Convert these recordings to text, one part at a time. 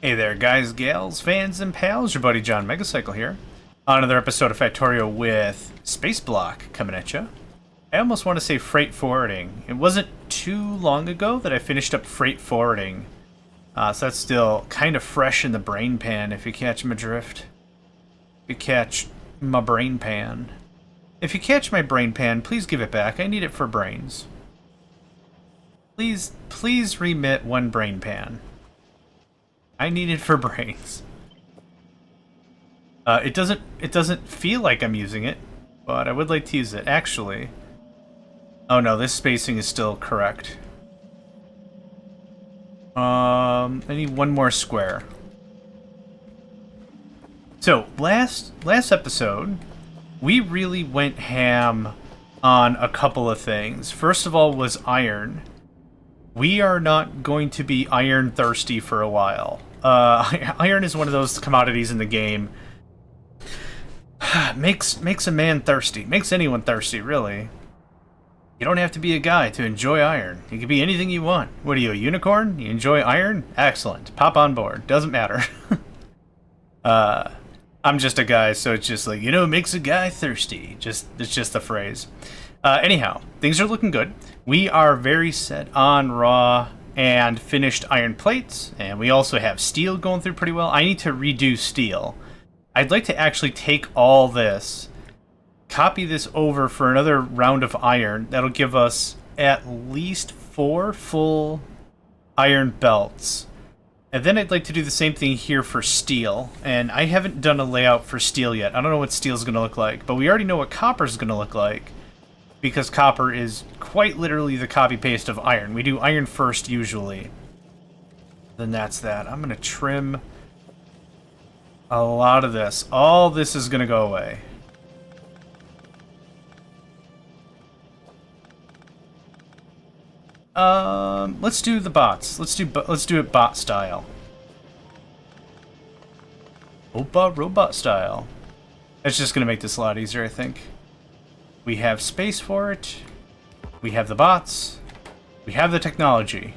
Hey there, guys, gals, fans, and pals. Your buddy JohnMegacycle here. On another episode of Factorio with Space Block coming at you. I almost want to say freight forwarding. It wasn't too long ago that I finished up freight forwarding. So that's still kind of fresh in the brain pan, if you catch my drift. If you catch my brain pan. If you catch my brain pan, please give it back. I need it for brains. Please remit one brain pan. I need it for brains. It doesn't feel like I'm using it, but I would like to use it. Actually, oh no, this spacing is still correct. I need one more square. So last episode, we really went ham on a couple of things. First of all was iron. We are not going to be iron thirsty for a while. Iron is one of those commodities in the game. makes a man thirsty. Makes anyone thirsty, really. You don't have to be a guy to enjoy iron. You can be anything you want. What are you, a unicorn? You enjoy iron? Excellent. Pop on board. Doesn't matter. I'm just a guy, so it's just like, it makes a guy thirsty. It's just a phrase. Anyhow, things are looking good. We are very set on raw and finished iron plates, and we also have steel going through pretty well. I need to redo steel. I'd like to actually take all this, copy this over for another round of iron. That'll give us at least 4 full iron belts. And then I'd like to do the same thing here for steel. And I haven't done a layout for steel yet. I don't know what steel's going to look like, but we already know what copper's going to look like, because copper is quite literally the copy-paste of iron. We do iron first, usually. Then that's that. I'm going to trim a lot of this. All this is going to go away. Let's do the bots. Let's do it bot style. Opa robot style. That's just going to make this a lot easier, I think. We have space for it. We have the bots. We have the technology.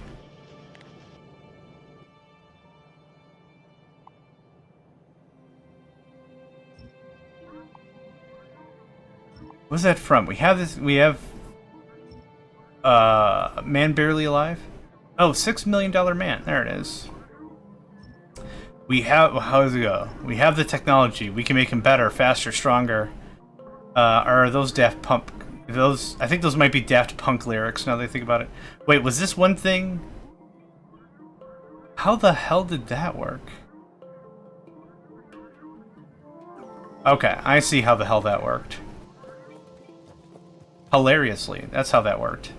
What's that from? We have this. We have. Man barely alive. Oh, $6 million man. There it is. We have. How does it go? We have the technology. We can make him better, faster, stronger. Are those Daft Punk? Those, I think those might be Daft Punk lyrics now that I think about it. Wait, was this one thing? How the hell did that work? Okay, I see how the hell that worked. Hilariously, that's how that worked.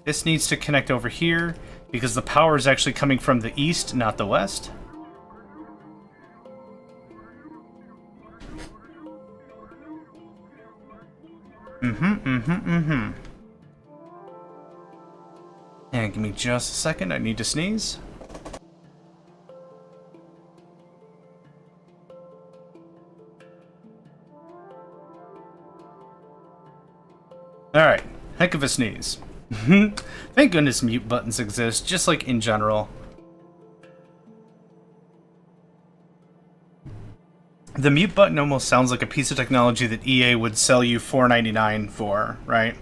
This needs to connect over here because the power is actually coming from the east, not the west. And give me just a second, I need to sneeze. Alright, heck of a sneeze. Thank goodness mute buttons exist, just like in general. The mute button almost sounds like a piece of technology that EA would sell you $4.99 for, right?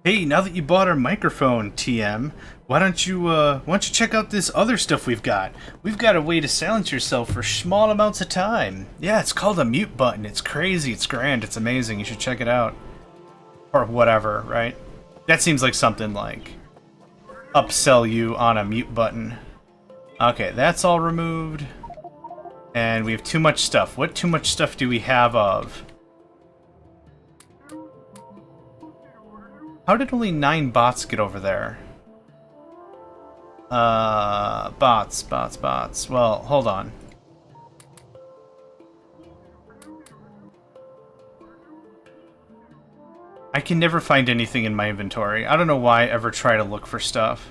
Hey, now that you bought our microphone, TM, why don't you check out this other stuff we've got? We've got a way to silence yourself for small amounts of time. Yeah, it's called a mute button. It's crazy, it's grand, it's amazing. You should check it out. Or whatever, right? That seems like something like upsell you on a mute button. Okay, that's all removed. And we have too much stuff. What too much stuff do we have of? How did only 9 bots get over there? Bots. Well, hold on. I can never find anything in my inventory. I don't know why I ever try to look for stuff.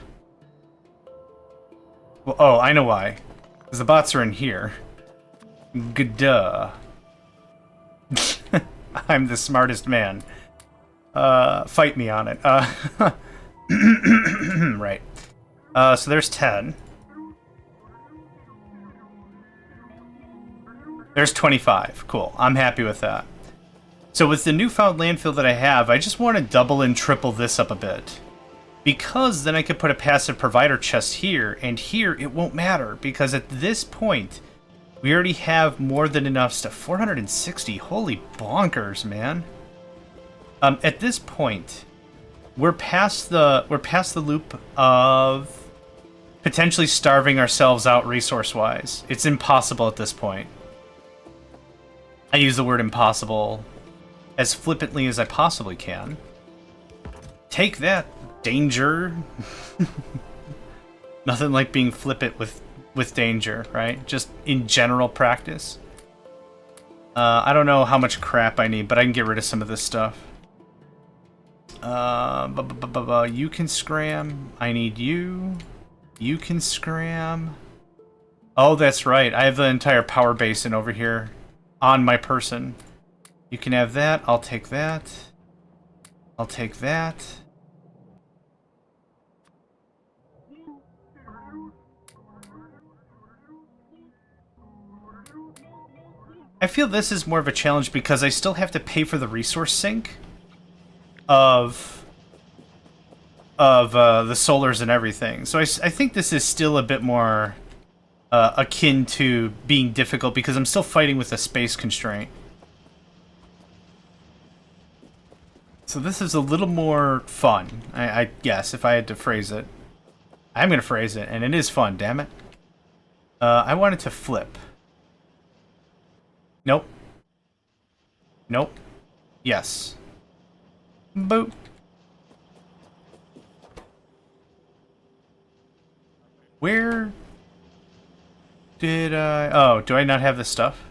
Well, oh, I know why. Because the bots are in here. Gduh. I'm the smartest man. Fight me on it. Right. So there's 10. There's 25. Cool. I'm happy with that. So with the newfound landfill that I have, I just want to double and triple this up a bit. Because then I could put a passive provider chest here, and here it won't matter, because at this point, we already have more than enough stuff. 460, holy bonkers, man. At this point, we're past the loop of potentially starving ourselves out resource-wise. It's impossible at this point. I use the word impossible as flippantly as I possibly can. Take that, danger. Nothing like being flippant with danger, right? Just in general practice. I don't know how much crap I need, but I can get rid of some of this stuff. You can scram. I need you. You can scram. Oh, that's right. I have the entire power basin over here on my person. You can have that. I'll take that. I'll take that. I feel this is more of a challenge because I still have to pay for the resource sink of the solars and everything. So I think this is still a bit more akin to being difficult because I'm still fighting with a space constraint. So this is a little more fun, I guess, if I had to phrase it. I'm going to phrase it, and it is fun, damn it. I want it to flip. Nope. Nope. Yes. Boop. Where did I... Oh, do I not have this stuff?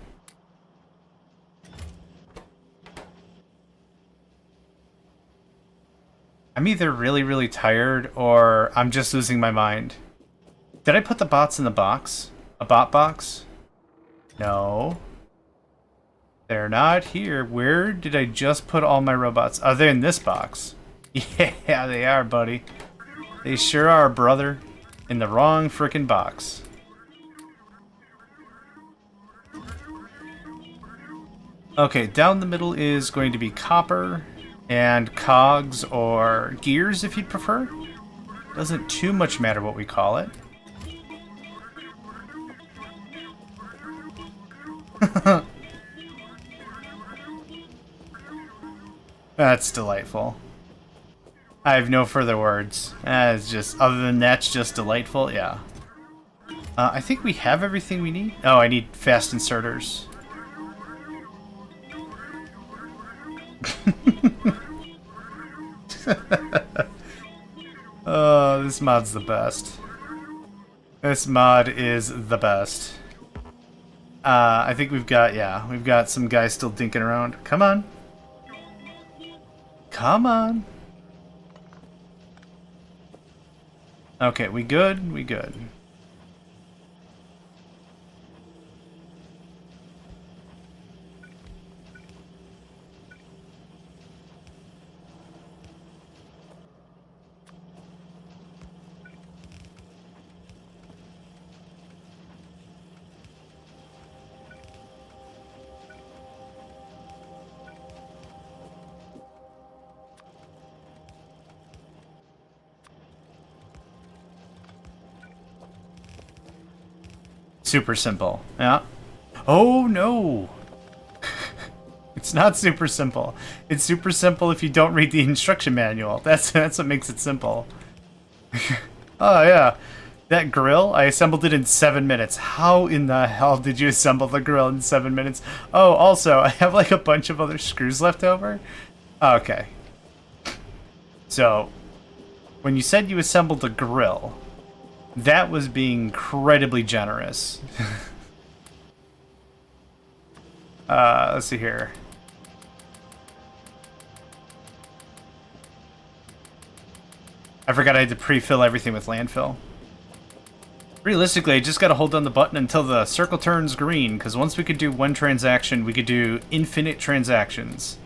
I'm either really, really tired or I'm just losing my mind. Did I put the bots in the box? A bot box? No. They're not here. Where did I just put all my robots? Are they in this box? Yeah, they are, buddy. They sure are, brother. In the wrong frickin' box. Okay, down the middle is going to be copper and cogs or gears if you'd prefer. Doesn't too much matter what we call it. That's delightful. I have no further words. It's just, other than that's just delightful, yeah. I think we have everything we need. Oh, I need fast inserters. Oh, this mod's the best. This mod is the best. I think we've got, yeah, we've got some guys still dinking around. Come on. Come on. Okay, we good? We good. Super simple. Yeah. Oh, no. It's not super simple. It's super simple if you don't read the instruction manual. That's what makes it simple. Oh, yeah. That grill, I assembled it in 7 minutes. How in the hell did you assemble the grill in 7 minutes? Oh, also, I have like a bunch of other screws left over. Okay. So, when you said you assembled the grill, that was being incredibly generous. Let's see here. I forgot I had to pre-fill everything with landfill. Realistically, I just gotta hold down the button until the circle turns green, because once we could do one transaction, we could do infinite transactions.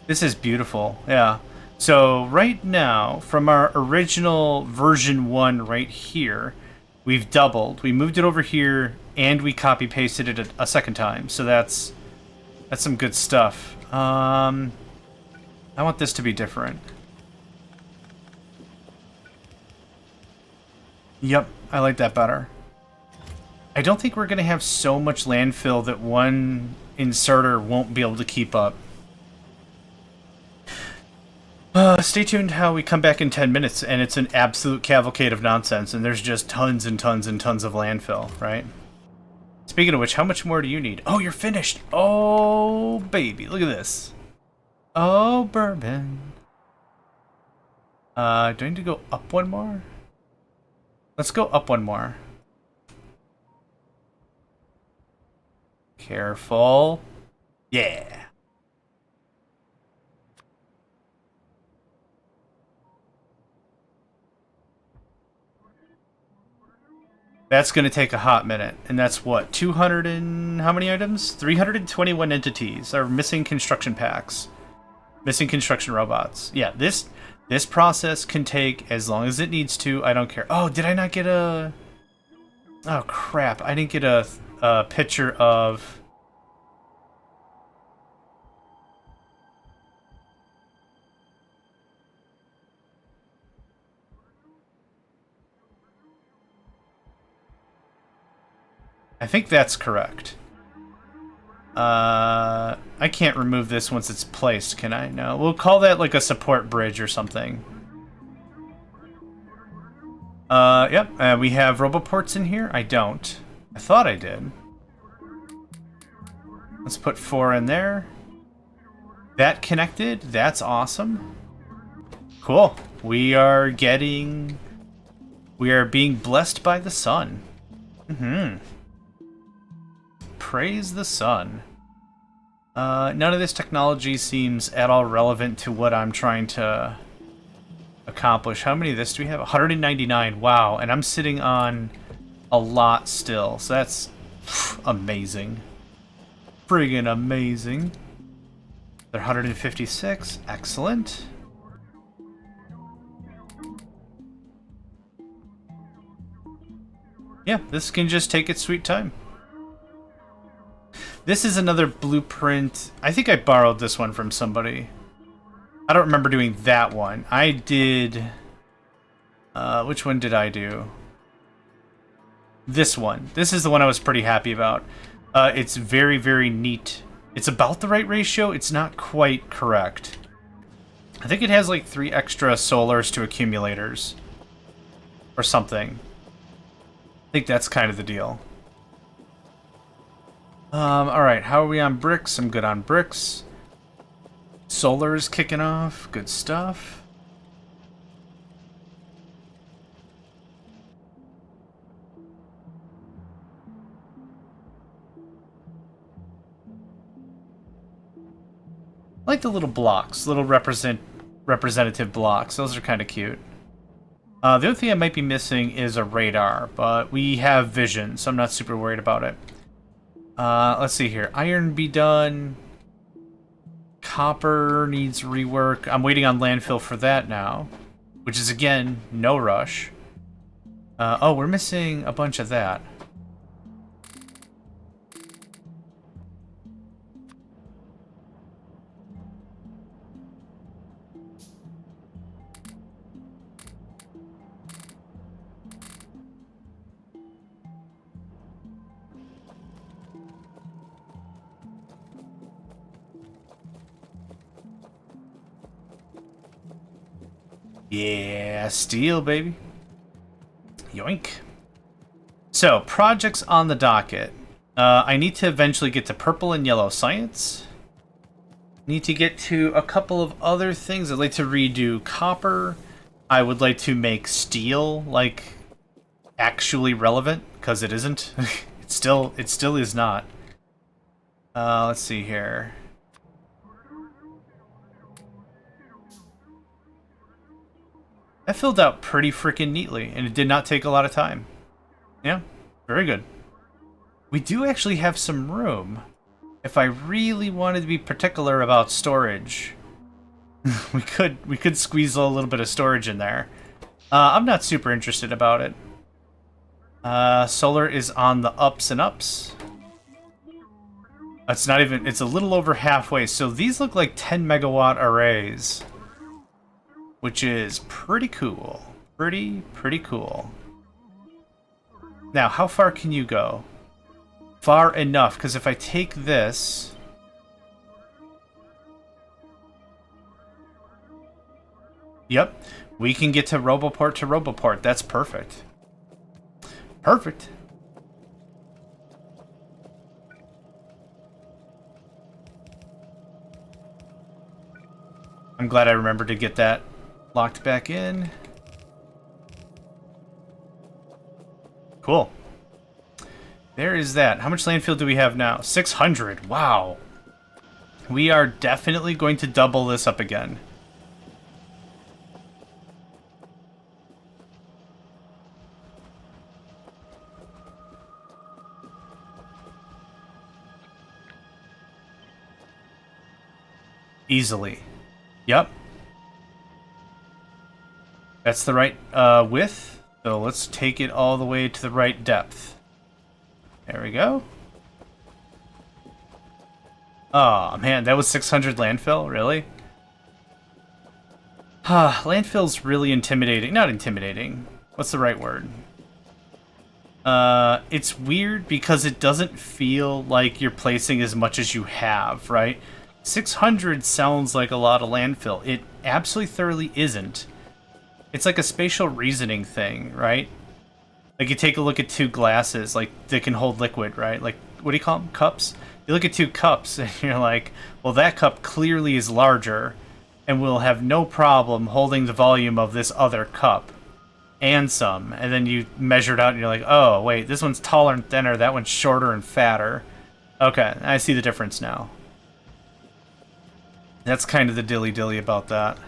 This is beautiful, yeah. So right now, from our original version 1 right here, we've doubled. We moved it over here, and we copy-pasted it a second time. So that's some good stuff. I want this to be different. Yep, I like that better. I don't think we're going to have so much landfill that one inserter won't be able to keep up. Stay tuned how we come back in 10 minutes, and it's an absolute cavalcade of nonsense, and there's just tons and tons and tons of landfill, right? Speaking of which, how much more do you need? Oh, you're finished! Oh, baby, look at this. Oh, bourbon. Do I need to go up one more? Let's go up one more. Careful. Yeah. That's going to take a hot minute. And that's what? 200 and... how many items? 321 entities are missing construction packs. Missing construction robots. Yeah, this process can take as long as it needs to. I don't care. Oh, did I not get a... oh, crap. I didn't get a picture of... I think that's correct. I can't remove this once it's placed, can I? No. We'll call that like a support bridge or something. Yep. We have roboports in here? I don't. I thought I did. Let's put 4 in there. That connected. That's awesome. Cool. We are being blessed by the sun. Mm-hmm. Praise the sun. None of this technology seems at all relevant to what I'm trying to accomplish. How many of this do we have? 199. Wow. And I'm sitting on a lot still. So that's amazing. Friggin' amazing. They're 156. Excellent. Yeah, this can just take its sweet time. This is another blueprint. I think I borrowed this one from somebody. I don't remember doing that one. I did... which one did I do? This one. This is the one I was pretty happy about. It's very, very neat. It's about the right ratio. It's not quite correct. I think it has like 3 extra solars to accumulators. Or something. I think that's kind of the deal. Alright, how are we on bricks? I'm good on bricks. Solar's kicking off. Good stuff. I like the little blocks, little representative blocks. Those are kind of cute. The other thing I might be missing is a radar, but we have vision, so I'm not super worried about it. Let's see here. Iron be done. Copper needs rework. I'm waiting on landfill for that now, which is, again, no rush. Oh, we're missing a bunch of that. Yeah, steel, baby. Yoink. So, projects on the docket. I need to eventually get to purple and yellow science. Need to get to a couple of other things. I'd like to redo copper. I would like to make steel, like, actually relevant, because it isn't. it still is not. Let's see here. That filled out pretty freaking neatly, and it did not take a lot of time. Yeah, very good. We do actually have some room. If I really wanted to be particular about storage, we could squeeze a little bit of storage in there. I'm not super interested about it. Solar is on the ups and ups. It's not even, it's a little over halfway. So these look like 10 megawatt arrays, which is pretty cool. Pretty cool. Now, how far can you go? Far enough, because if I take this... Yep, we can get to Roboport to Roboport. That's perfect. Perfect. I'm glad I remembered to get that locked back in. Cool. There is that. How much landfill do we have now? 600. Wow. We are definitely going to double this up again. Easily. Yep. That's the right width. So let's take it all the way to the right depth. There we go. Oh man, that was 600 landfill? Really? Landfill's really intimidating. Not intimidating. What's the right word? It's weird because it doesn't feel like you're placing as much as you have, right? 600 sounds like a lot of landfill. It absolutely thoroughly isn't. It's like a spatial reasoning thing, right? Like you take a look at two glasses, like they can hold liquid, right? Like, what do you call them? Cups? You look at two cups and you're like, well, that cup clearly is larger and will have no problem holding the volume of this other cup and some. And then you measure it out and you're like, oh, wait, this one's taller and thinner, that one's shorter and fatter. Okay, I see the difference now. That's kind of the dilly-dilly about that.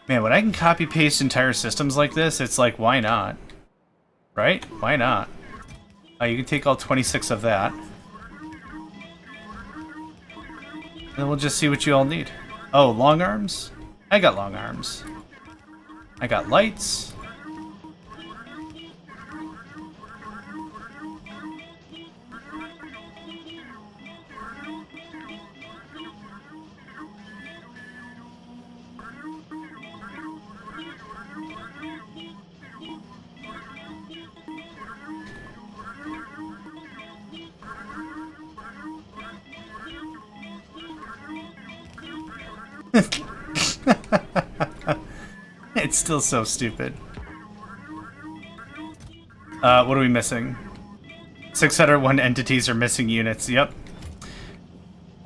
Man, when I can copy-paste entire systems like this, it's like, why not? Right? Why not? You can take all 26 of that. And we'll just see what you all need. Oh, long arms? I got long arms. I got lights. It's still so stupid. What are we missing? 601 entities are missing units. Yep.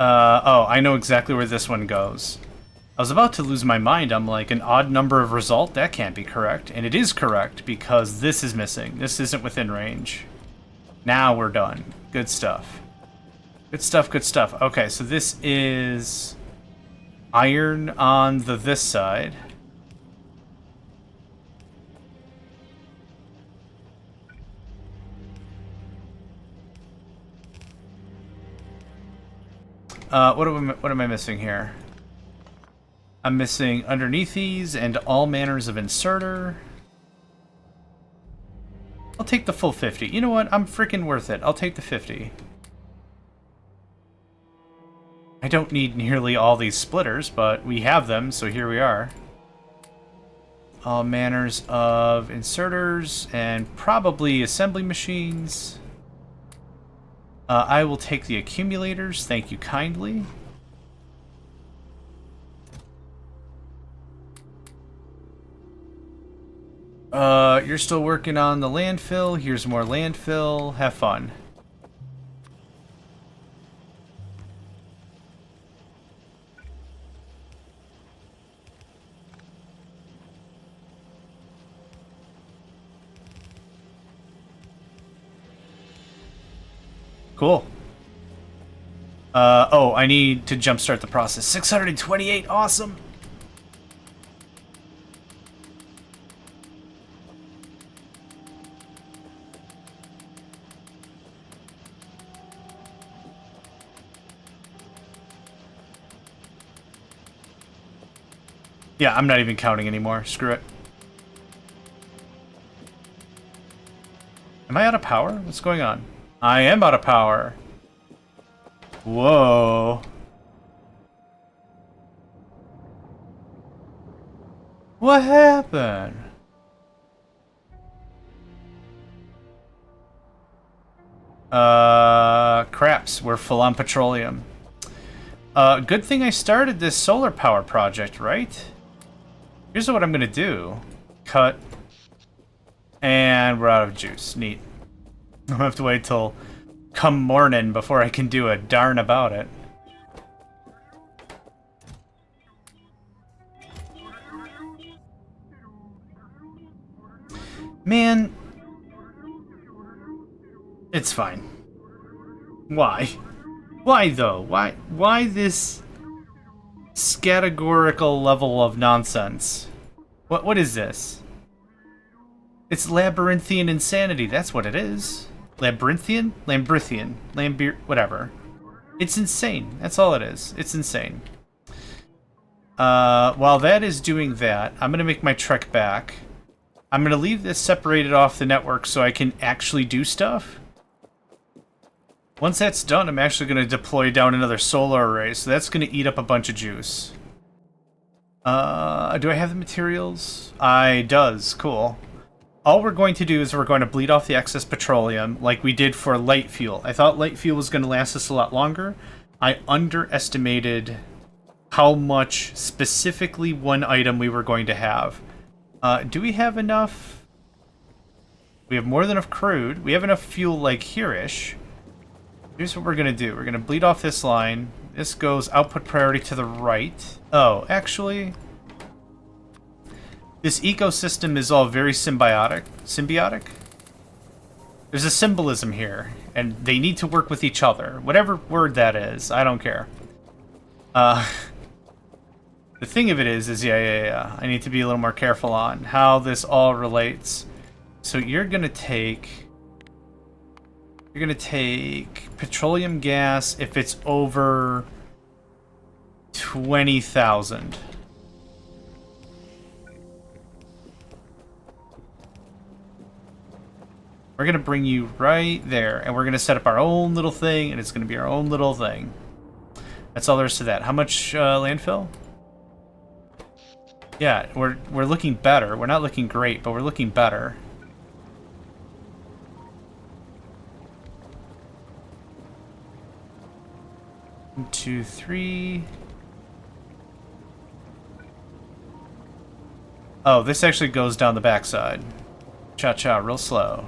Oh, I know exactly where this one goes. I was about to lose my mind. I'm like, an odd number of result? That can't be correct. And it is correct because this is missing. This isn't within range. Now we're done. Good stuff. Good stuff, good stuff. Okay, so this is iron on this side. What am I missing here? I'm missing underneath these and all manners of inserter. I'll take the full 50. You know what? I'm freaking worth it. I'll take the 50. I don't need nearly all these splitters, but we have them, so here we are. All manners of inserters and probably assembly machines. I will take the accumulators, thank you kindly. You're still working on the landfill. Here's more landfill. Have fun. Cool. Oh, I need to jumpstart the process. 628, awesome! Yeah, I'm not even counting anymore. Screw it. Am I out of power? What's going on? I am out of power. Whoa. What happened? Craps. We're full on petroleum. Good thing I started this solar power project, right? Here's what I'm gonna do. Cut. And we're out of juice. Neat. I'll have to wait till come morning before I can do a darn about it. Man. It's fine. Why? Why though? Why this categorical level of nonsense? What is this? It's labyrinthian insanity, that's what it is. Labyrinthian? Lambrithian. Whatever. It's insane. That's all it is. It's insane. While that is doing that, I'm gonna make my trek back. I'm gonna leave this separated off the network so I can actually do stuff. Once that's done, I'm actually gonna deploy down another solar array, so that's gonna eat up a bunch of juice. Do I have the materials? I does. Cool. All we're going to do is we're going to bleed off the excess petroleum like we did for light fuel. I thought light fuel was going to last us a lot longer. I underestimated how much specifically one item we were going to have. Do we have enough? We have more than enough crude. We have enough fuel like here-ish. Here's what we're going to do. We're going to bleed off this line. This goes output priority to the right. Oh, actually... This ecosystem is all very symbiotic. Symbiotic? There's a symbolism here, and they need to work with each other. Whatever word that is, I don't care. The thing of it is yeah. I need to be a little more careful on how this all relates. So you're gonna take petroleum gas if it's over 20,000. We're going to bring you right there, and we're going to set up our own little thing, and it's going to be our own little thing. That's all there is to that. How much landfill? Yeah, we're looking better. We're not looking great, but we're looking better. One, two, three. Oh, this actually goes down the backside. Cha-cha, real slow.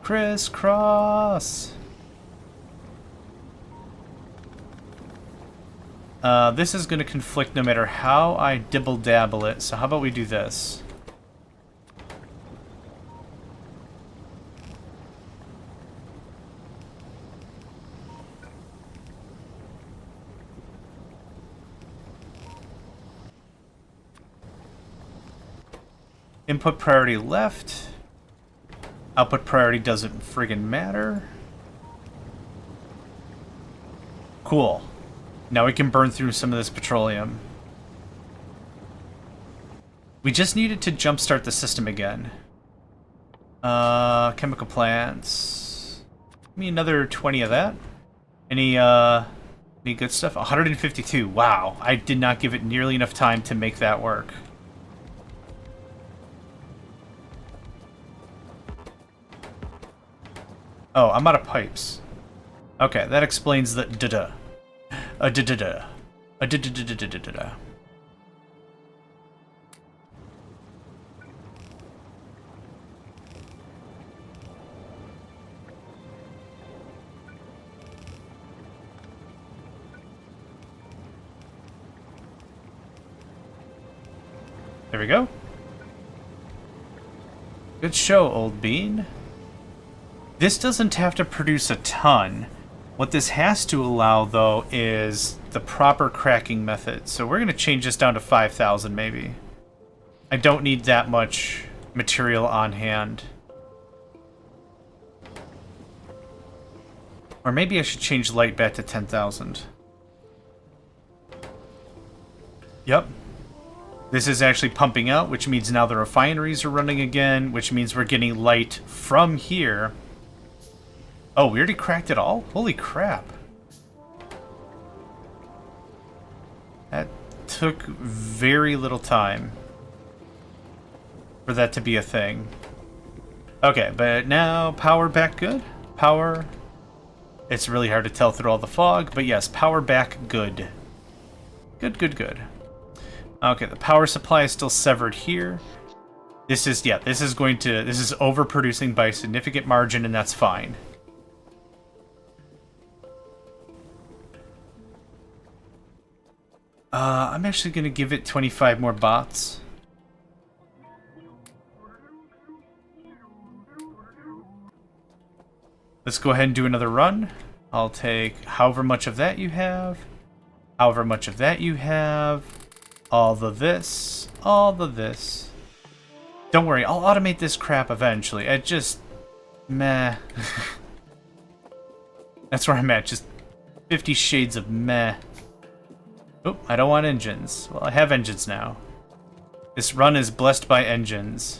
Crisscross. This is going to conflict no matter how I dibble-dabble it, so how about we do this? Input priority left. Output priority doesn't friggin' matter. Cool. Now we can burn through some of this petroleum. We just needed to jumpstart the system again. Chemical plants. Give me another 20 of that. Any good stuff? 152. Wow. I did not give it nearly enough time to make that work. Oh, I'm out of pipes. Okay, that explains the da-da. Da-da-da. Da-da-da-da-da-da-da. There we go. Good show, old bean. This doesn't have to produce a ton, What this has to allow, though, is the proper cracking method. So we're going to change this down to 5,000, maybe. I don't need that much material on hand. Or maybe I should change light back to 10,000. Yep. This is actually pumping out, which means now the refineries are running again, which means we're getting light from here. Oh, we already cracked it all? Holy crap. That took very little time for that to be a thing. Okay, but now power back good. Power. It's really hard to tell through all the fog, but yes, power back good. Good, good, good. Okay, the power supply is still severed here. This is overproducing by a significant margin, and that's fine. I'm actually going to give it 25 more bots. Let's go ahead and do another run. I'll take however much of that you have, however much of that you have, all of this, all of this. Don't worry, I'll automate this crap eventually. It just... meh. That's where I'm at, just 50 shades of meh. Oh, I don't want engines. Well, I have engines now. This run is blessed by engines.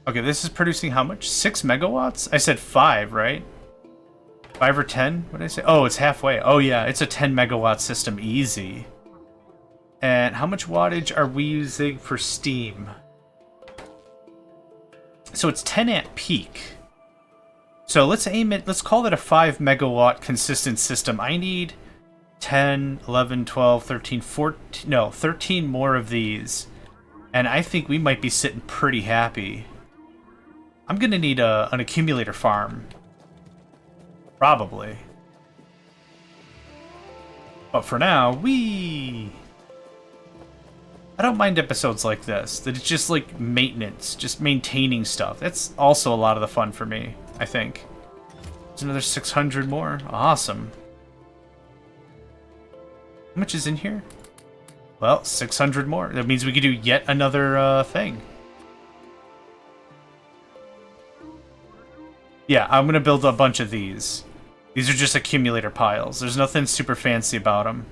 Okay, this is producing how much? 6 megawatts? I said 5, right? 5 or 10? What did I say? Oh, it's halfway. Oh yeah, it's a 10 megawatt system, easy. And how much wattage are we using for steam? So it's 10 at peak. So let's call it a 5 megawatt consistent system. I need 10, 11, 12, 13, 14, no, 13 more of these. And I think we might be sitting pretty happy. I'm gonna need an accumulator farm. Probably. But for now, I don't mind episodes like this, that it's just like maintenance, just maintaining stuff. That's also a lot of the fun for me, I think. There's another 600 more. Awesome. How much is in here? Well, 600 more. That means we could do yet another thing. Yeah, I'm going to build a bunch of these. These are just accumulator piles. There's nothing super fancy about them.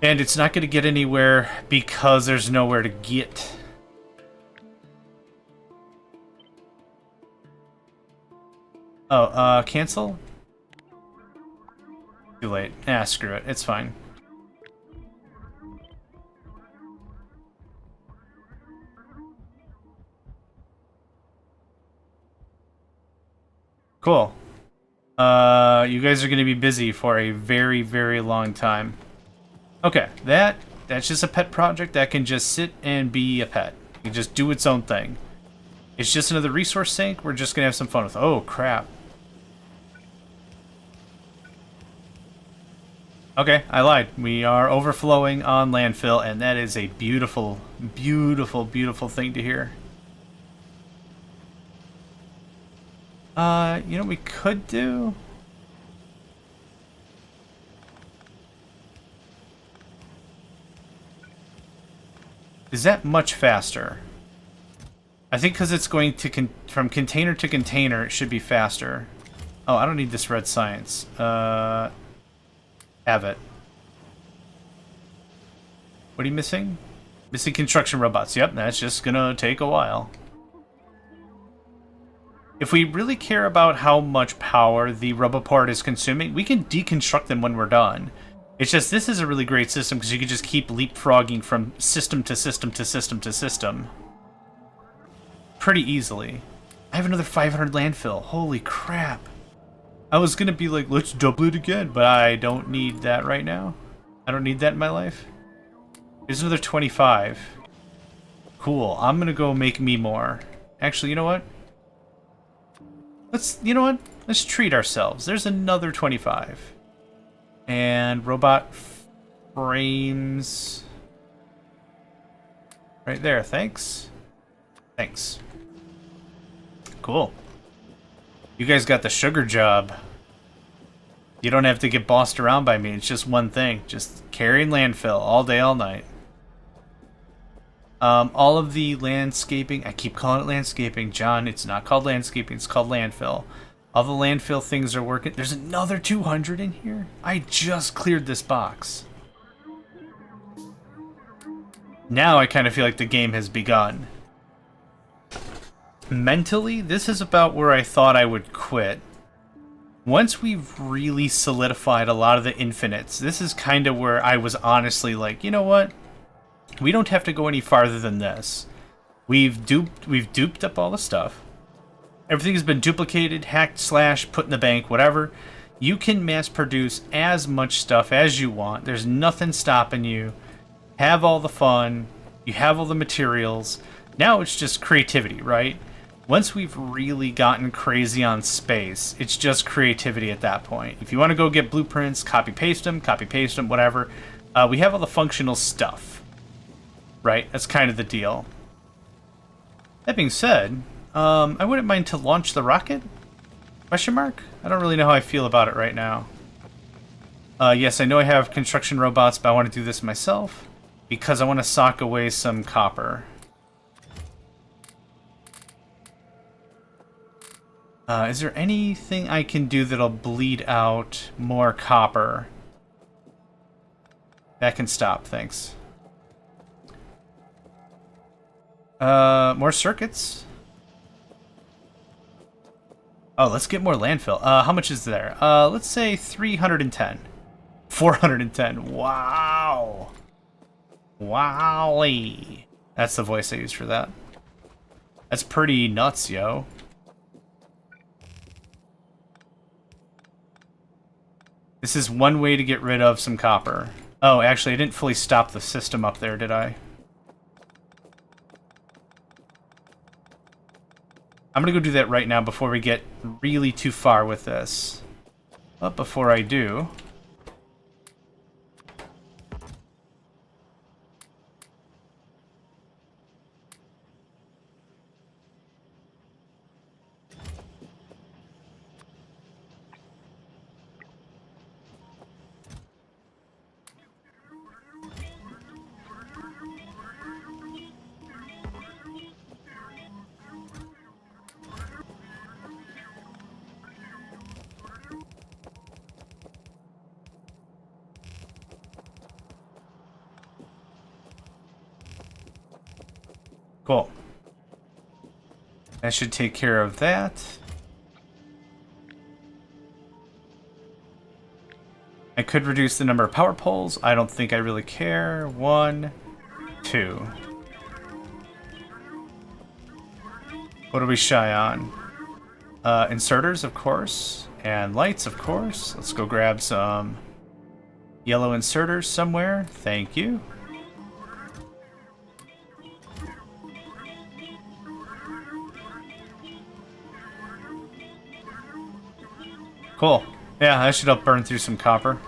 And it's not going to get anywhere because there's nowhere to get. Oh, cancel? Too late. Ah, screw it. It's fine. Cool. You guys are going to be busy for a very, very long time. Okay, that's just a pet project that can just sit and be a pet. It can just do its own thing. It's just another resource sink. We're just going to have some fun with it. Oh, crap. Okay, I lied. We are overflowing on landfill, and that is a beautiful, beautiful, beautiful thing to hear. You know what we could do? Is that much faster? I think because it's going to from container to container, it should be faster. Oh, I don't need this red science. Have it. What are you missing? Missing construction robots. Yep, that's just gonna take a while. If we really care about how much power the Roboport is consuming, we can deconstruct them when we're done. It's just, this is a really great system because you can just keep leapfrogging from system to system to system to system. Pretty easily. I have another 500 landfill. Holy crap. I was gonna be like, let's double it again, but I don't need that right now. I don't need that in my life. Here's another 25. Cool. I'm gonna go make me more. Actually, you know what? Let's treat ourselves. There's another 25. And robot frames. Right there, thanks. Thanks. Cool. You guys got the sugar job. You don't have to get bossed around by me. It's just one thing. Just carrying landfill all day, all night. All of the landscaping, I keep calling it landscaping. John, it's not called landscaping, it's called landfill. All the landfill things are working. There's another 200 in here? I just cleared this box. Now I kind of feel like the game has begun. Mentally, this is about where I thought I would quit. Once we've really solidified a lot of the infinites, this is kind of where I was honestly like, you know what? We don't have to go any farther than this. We've duped up all the stuff. Everything has been duplicated, hacked, slashed, put in the bank, whatever. You can mass produce as much stuff as you want. There's nothing stopping you. Have all the fun. You have all the materials. Now it's just creativity, right? Once we've really gotten crazy on space, it's just creativity at that point. If you want to go get blueprints, copy paste them, whatever. We have all the functional stuff, right? That's kind of the deal. That being said, I wouldn't mind to launch the rocket? Question mark? I don't really know how I feel about it right now. Yes, I know I have construction robots, but I want to do this myself because I want to sock away some copper. Is there anything I can do that'll bleed out more copper? That can stop, thanks. More circuits. Oh, let's get more landfill. How much is there? Let's say 310. 410. Wow. Wowie. That's the voice I use for that. That's pretty nuts, yo. This is one way to get rid of some copper. Oh, actually, I didn't fully stop the system up there, did I? I'm gonna go do that right now before we get really too far with this. But before I do... Cool. That should take care of that. I could reduce the number of power poles. I don't think I really care. 1, 2. What are we shy on? Inserters, of course. And lights, of course. Let's go grab some yellow inserters somewhere. Thank you. Cool. Yeah, I should help burn through some copper.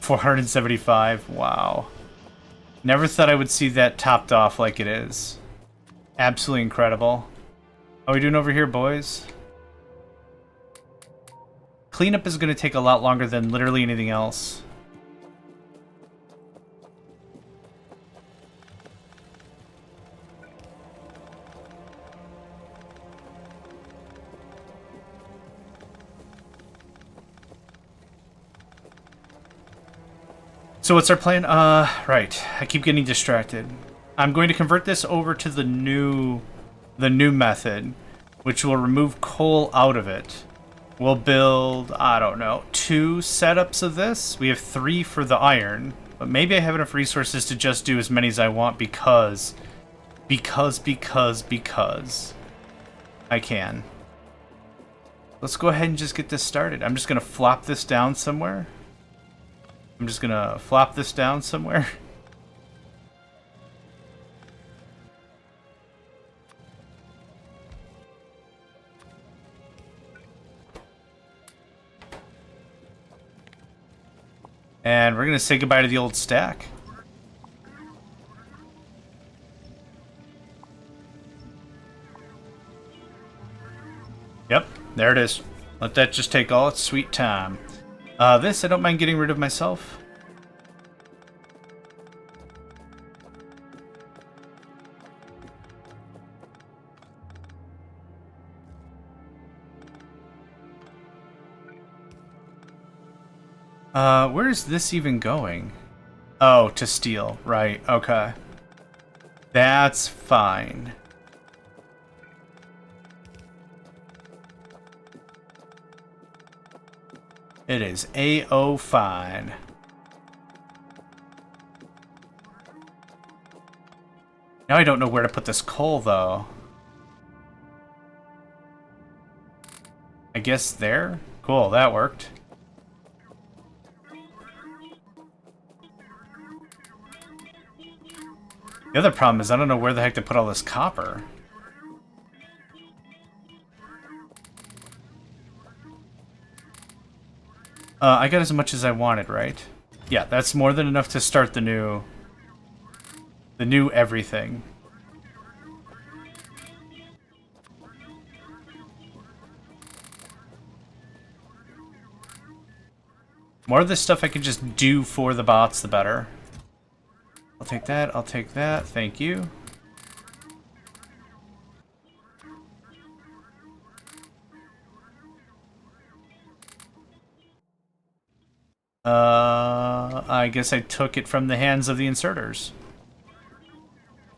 $475. Wow. Never thought I would see that topped off like it is. Absolutely incredible. How are we doing over here, boys? Cleanup is going to take a lot longer than literally anything else. So what's our plan? Right. I keep getting distracted. I'm going to convert this over to the new method, which will remove coal out of it. We'll build, I don't know, 2 setups of this. We have 3 for the iron, but maybe I have enough resources to just do as many as I want because I can. Let's go ahead and just get this started. I'm just gonna flop this down somewhere. And we're going to say goodbye to the old stack. Yep, there it is. Let that just take all its sweet time. This, I don't mind getting rid of myself. Where is this even going? Oh, to steel. Right, okay. That's fine. It is A-O fine. Now I don't know where to put this coal, though. I guess there? Cool, that worked. The other problem is I don't know where the heck to put all this copper. I got as much as I wanted, right? Yeah, that's more than enough to start the new everything. More of this stuff I can just do for the bots, the better. I'll take that, I'll take that, thank you. I guess I took it from the hands of the inserters.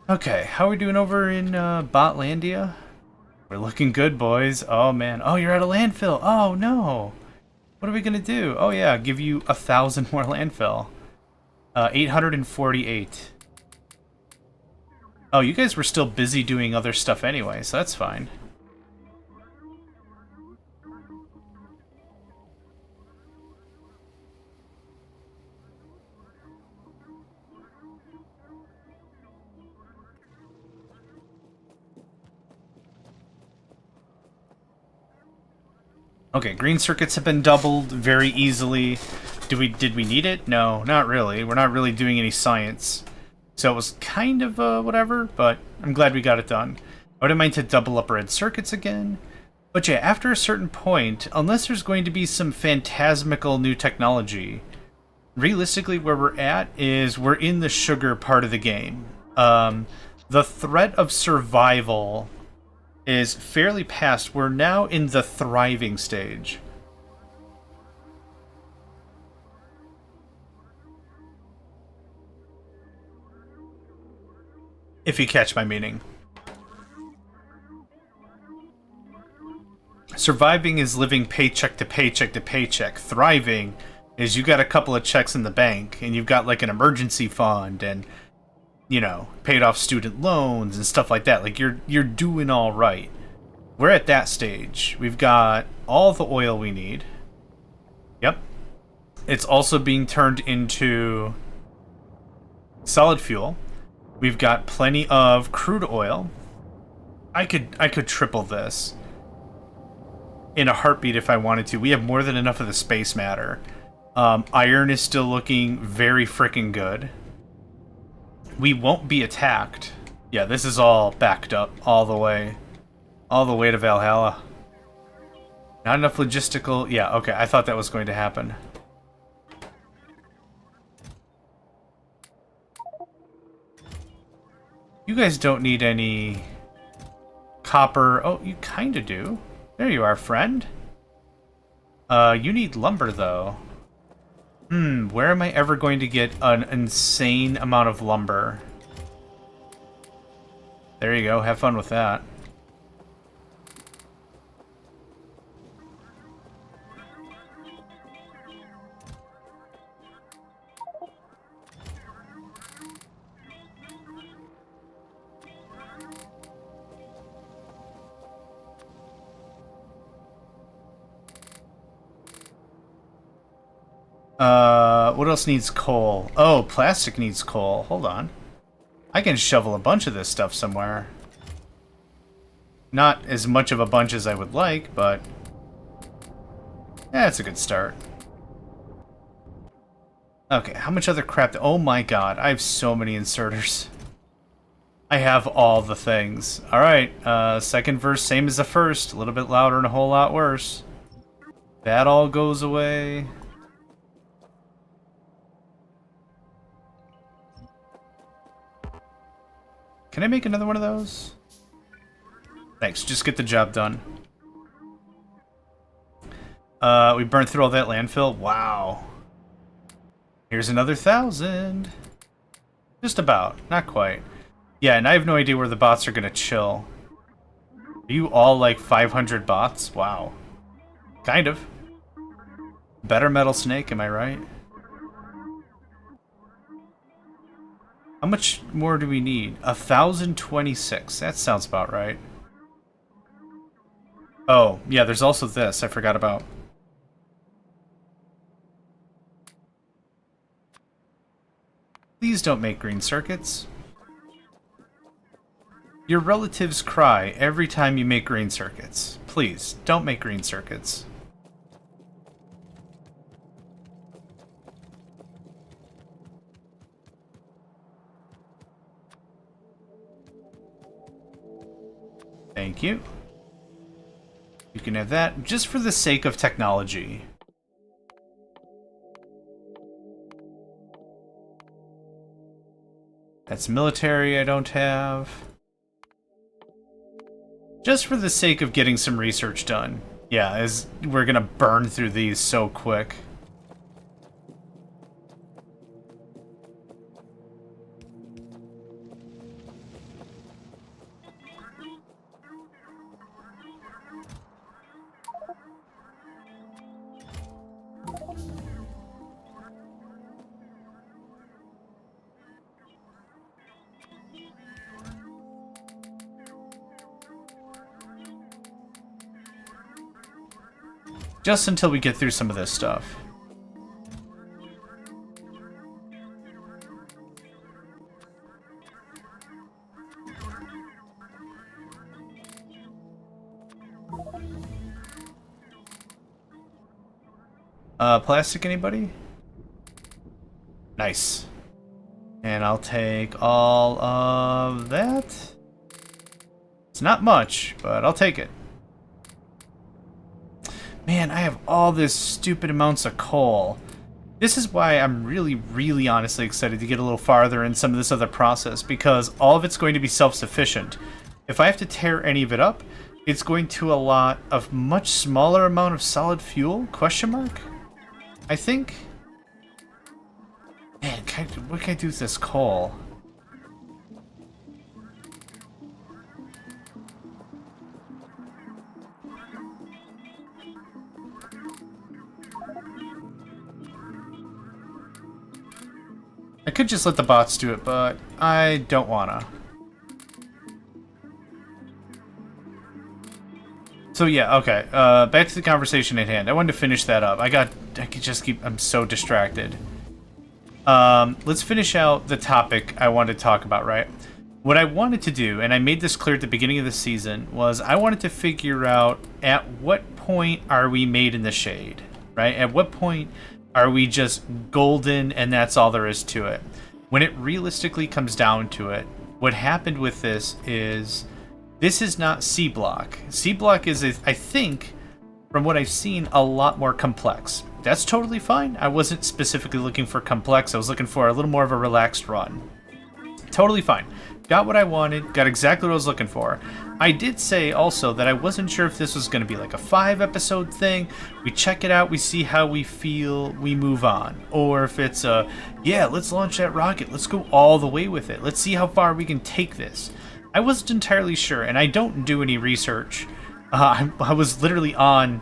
Okay, how are we doing over in Botlandia? We're looking good, boys. Oh, man. Oh, you're at a landfill. Oh, no. What are we going to do? Oh, yeah, give you 1,000 more landfill. 848. Oh, you guys were still busy doing other stuff anyway, so that's fine. Okay, green circuits have been doubled very easily. Did we need it? No, not really. We're not really doing any science. So it was kind of whatever, but I'm glad we got it done. I wouldn't mind to double up red circuits again. But yeah, after a certain point, unless there's going to be some phantasmical new technology, realistically where we're at is we're in the sugar part of the game. The threat of survival is fairly past. We're now in the thriving stage. If you catch my meaning. Surviving is living paycheck to paycheck to paycheck. Thriving is you got a couple of checks in the bank and you've got like an emergency fund and, you know, paid off student loans and stuff like that. Like you're doing all right. We're at that stage. We've got all the oil we need. Yep. It's also being turned into solid fuel. We've got plenty of crude oil. I could triple this in a heartbeat if I wanted to. We have more than enough of the space matter. Iron is still looking very freaking good. We won't be attacked. Yeah, this is all backed up all the way to Valhalla. Not enough logistical. Yeah, okay, I thought that was going to happen. You guys don't need any copper. Oh, you kind of do. There you are, friend. You need lumber, though. Where am I ever going to get an insane amount of lumber? There you go. Have fun with that. What else needs coal? Oh, plastic needs coal. Hold on. I can shovel a bunch of this stuff somewhere. Not as much of a bunch as I would like, but that's a good start. Okay, how much other crap? Oh my god, I have so many inserters. I have all the things. Alright, second verse, same as the first. A little bit louder and a whole lot worse. That all goes away. Can I make another one of those? Thanks, just get the job done. We burned through all that landfill. Wow. Here's another 1,000. Just about, not quite. Yeah, and I have no idea where the bots are gonna chill. Are you all like 500 bots? Wow. Kind of. Better Metal Snake, am I right? How much more do we need? 1,026. That sounds about right. Oh, yeah, there's also this I forgot about. Please don't make green circuits. Your relatives cry every time you make green circuits. Please, don't make green circuits. Thank you. You can have that, just for the sake of technology. That's military I don't have. Just for the sake of getting some research done. Yeah, as we're gonna burn through these so quick. Just until we get through some of this stuff. Plastic, anybody? Nice. And I'll take all of that. It's not much, but I'll take it. Man, I have all this stupid amounts of coal. This is why I'm really honestly excited to get a little farther in some of this other process, because all of it's going to be self-sufficient. If I have to tear any of it up, it's going to allot a much smaller amount of solid fuel? Question mark? I think? Man, what can I do with this coal? I could just let the bots do it, but I don't wanna. So yeah, okay. Back to the conversation at hand. I wanted to finish that up. I'm so distracted. Let's finish out the topic I wanted to talk about, right? What I wanted to do, and I made this clear at the beginning of the season, was I wanted to figure out at what point are we made in the shade, right? At what point are we just golden and that's all there is to it? When it realistically comes down to it, what happened with this is not C block. C block is, I think, from what I've seen, a lot more complex. That's totally fine. I wasn't specifically looking for complex. I was looking for a little more of a relaxed run. Totally fine. Got what I wanted, got exactly what I was looking for. I did say also that I wasn't sure if this was going to be like a 5-episode thing. We check it out, we see how we feel, we move on. Or if it's a, yeah, let's launch that rocket, let's go all the way with it. Let's see how far we can take this. I wasn't entirely sure, and I don't do any research. I was literally on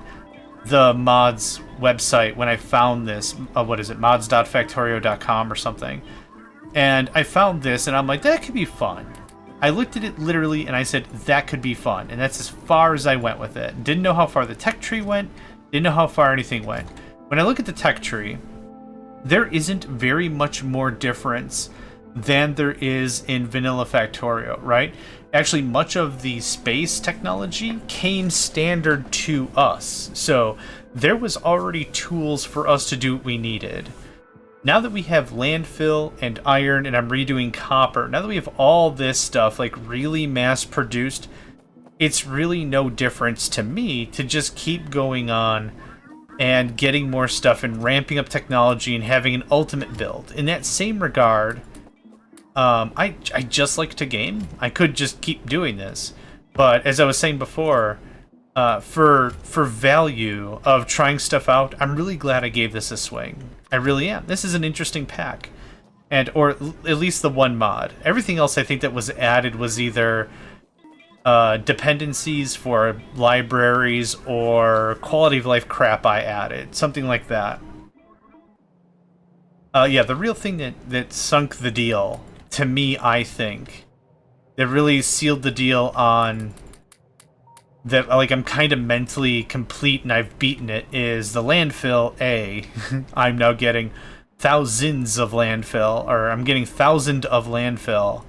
the mods website when I found this. What is it? mods.factorio.com or something. And I found this, and I'm like, that could be fun. I looked at it literally, and I said, that could be fun. And that's as far as I went with it. Didn't know how far the tech tree went. Didn't know how far anything went. When I look at the tech tree, there isn't very much more difference than there is in vanilla Factorio, right? Actually, much of the space technology came standard to us. So there was already tools for us to do what we needed. Now that we have landfill and iron and I'm redoing copper, now that we have all this stuff like really mass produced, it's really no difference to me to just keep going on and getting more stuff and ramping up technology and having an ultimate build. In that same regard, I just like to game. I could just keep doing this, but as I was saying before, for value of trying stuff out, I'm really glad I gave this a swing. I really am. This is an interesting pack, and or at least the one mod. Everything else I think that was added was either dependencies for libraries or quality of life crap I added, something like that. Yeah, the real thing that sunk the deal to me, I think, that really sealed the deal on that, like, I'm kind of mentally complete and I've beaten it, is the landfill A. I'm now getting thousands of landfill, or I'm getting 1,000 of landfill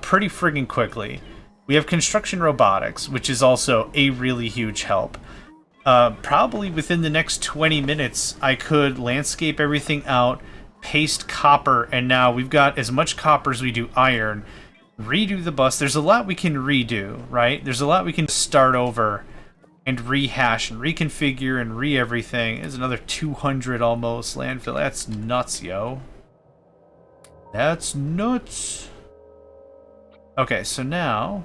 pretty friggin' quickly. We have construction robotics, which is also a really huge help. Probably within the next 20 minutes, I could landscape everything out, paste copper, and now we've got as much copper as we do iron. Redo the bus. There's a lot we can redo, right? There's a lot we can start over and rehash and reconfigure and re-everything. There's another 200 almost landfill. That's nuts, yo. That's nuts. Okay, so now...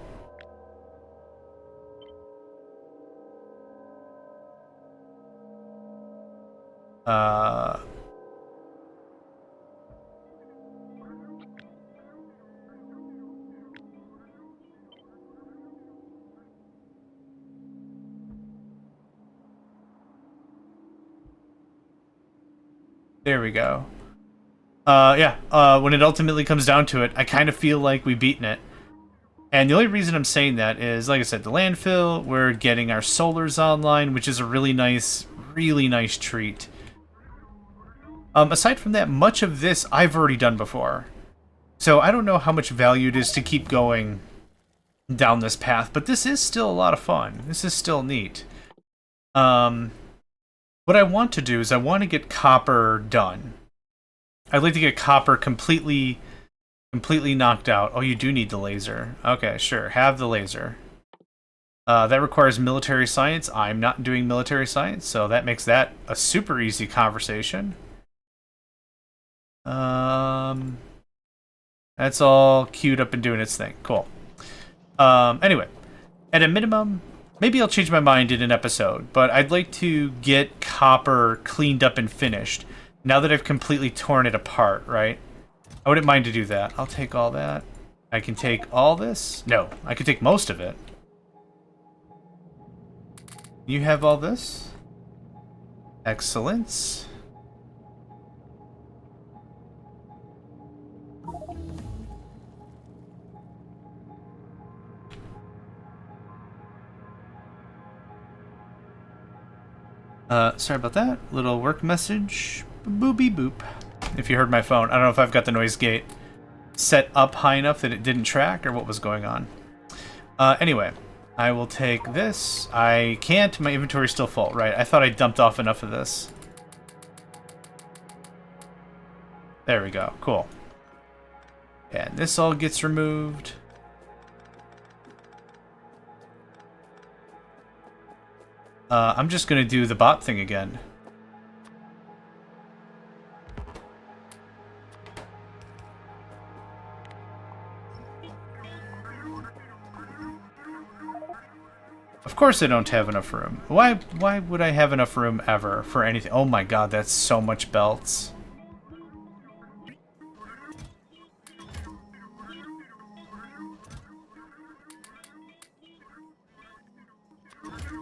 There we go. Yeah, when it ultimately comes down to it, I kind of feel like we've beaten it. And the only reason I'm saying that is, like I said, the landfill, we're getting our solars online, which is a really nice treat. Aside from that, much of this I've already done before. So I don't know how much value it is to keep going down this path, but this is still a lot of fun. This is still neat. What I want to do is I want to get copper done. I'd like to get copper completely knocked out. Oh, you do need the laser. Okay, sure. Have the laser. That requires military science. I'm not doing military science, so that makes that a super easy conversation. That's all queued up and doing its thing. Cool. Anyway, at a minimum, maybe I'll change my mind in an episode, but I'd like to get copper cleaned up and finished now that I've completely torn it apart, right? I wouldn't mind to do that. I'll take all that. I can take all this? No, I can take most of it. You have all this? Excellent. Sorry about that. Little work message. Boopy boop. If you heard my phone. I don't know if I've got the noise gate set up high enough that it didn't track or what was going on. Anyway, I will take this. I can't. My inventory's still full. Right. I thought I dumped off enough of this. There we go. Cool. And this all gets removed. I'm just going to do the bot thing again. Of course I don't have enough room. Why would I have enough room ever for anything? Oh my god, that's so much belts.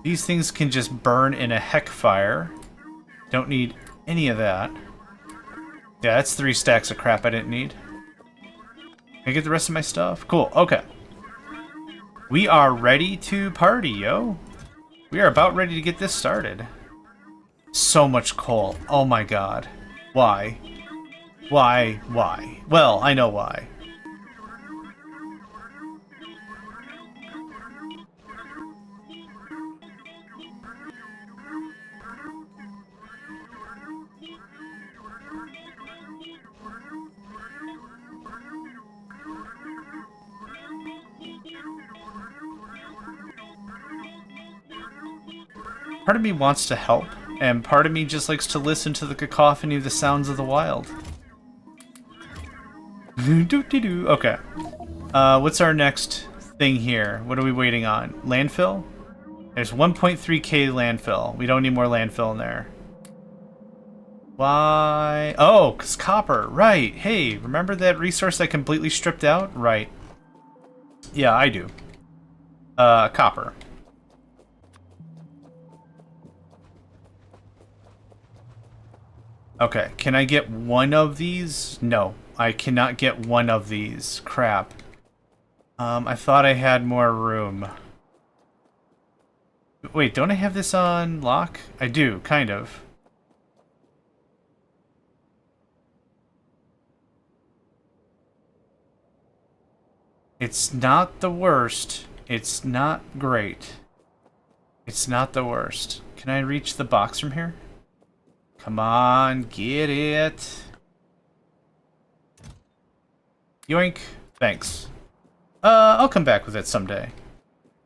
These things can just burn in a heck fire. Don't need any of that. Yeah, that's 3 stacks of crap I didn't need. Can I get the rest of my stuff? Cool, okay. We are ready to party, yo. We are about ready to get this started. So much coal. Oh my god. Why? Why? Why? Well, I know why. Part of me wants to help, and part of me just likes to listen to the cacophony of the sounds of the wild. Okay. What's our next thing here? What are we waiting on? Landfill? There's 1.3k landfill. We don't need more landfill in there. Why? Oh, because copper. Right. Hey, remember that resource I completely stripped out? Right. Yeah, I do. Copper. Okay, can I get one of these? No, I cannot get one of these. Crap. I thought I had more room. Wait, don't I have this on lock? I do, kind of. It's not the worst. It's not great. It's not the worst. Can I reach the box from here? Come on, get it. Yoink. Thanks. I'll come back with it someday.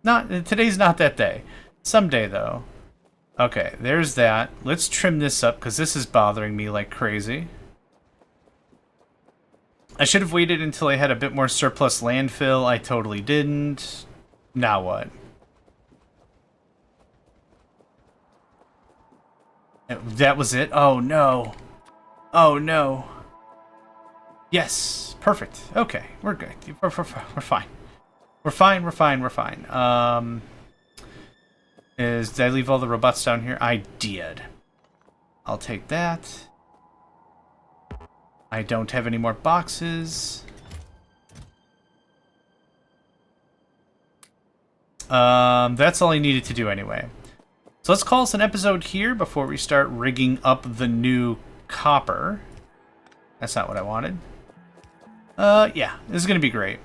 Today's not that day. Someday, though. Okay, there's that. Let's trim this up, because this is bothering me like crazy. I should have waited until I had a bit more surplus landfill. I totally didn't. Now what? That was it? Oh, no. Oh, no. Yes. Perfect. Okay. We're good. We're fine. We're fine. We're fine. We're fine. Did I leave all the robots down here? I did. I'll take that. I don't have any more boxes. That's all I needed to do anyway. So let's call this an episode here before we start rigging up the new copper. That's not what I wanted. Yeah, this is going to be great.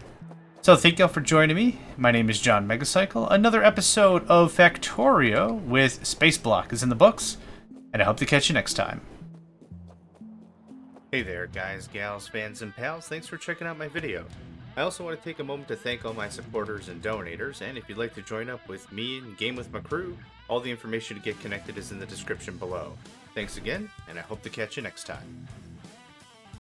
So thank y'all for joining me. My name is JohnMegacycle. Another episode of Factorio with Space Block is in the books, and I hope to catch you next time. Hey there, guys, gals, fans, and pals. Thanks for checking out my video. I also want to take a moment to thank all my supporters and donators, and if you'd like to join up with me and game with my crew, all the information to get connected is in the description below. Thanks again, and I hope to catch you next time.